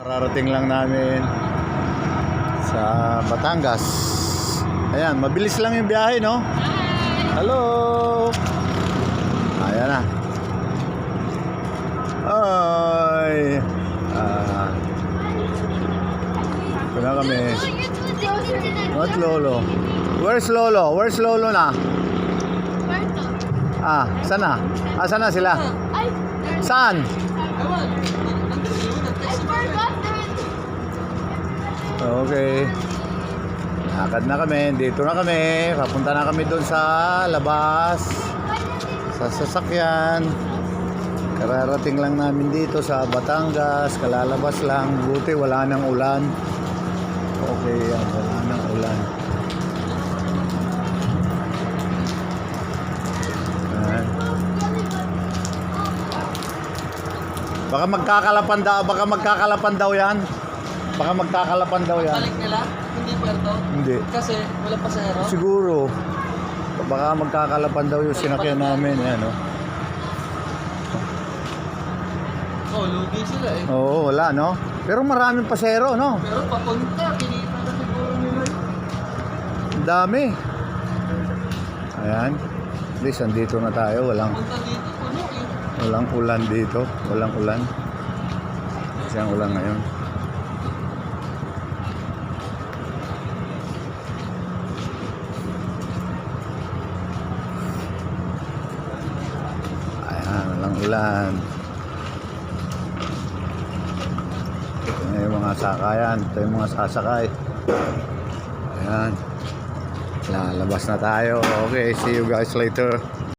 Kararating lang namin sa Batangas. Ayan, mabilis lang yung biyahe, no? Hello! Ayan na. Ay! Ito na kami. What Lolo? Where's Lolo? Where's Lolo na? Saan na? Saan na sila? Saan? Okay. Lakad na kami. Dito na kami. Papunta na kami doon sa labas. Sa sasakyan. Kararating lang namin dito sa Batangas. Kalalabas lang. Buti wala nang ulan. Okay. Wala nang ulan. Baka magkakalapan daw yan. Baka magkakalapan daw yan. Balik nila? Hindi puerto? Hindi. Kasi wala pasahero? Siguro. Baka magkakalapan daw yung sinakyan namin. Ayan, oh. Lugi sila eh. Oo, wala, no? Pero maraming pasahero, no? Pero papunta, kinita na siguro nila. Ang dami. Ayan. At least, andito na tayo. Punta dito, puno eh. Walang ulan dito. Walang ulan. Kasi ang ulan ngayon. Ayan, walang ulan. Ito na yung mga sakayan. Ito yung mga sasakay. Ayan. Lalabas na tayo. Okay, see you guys later.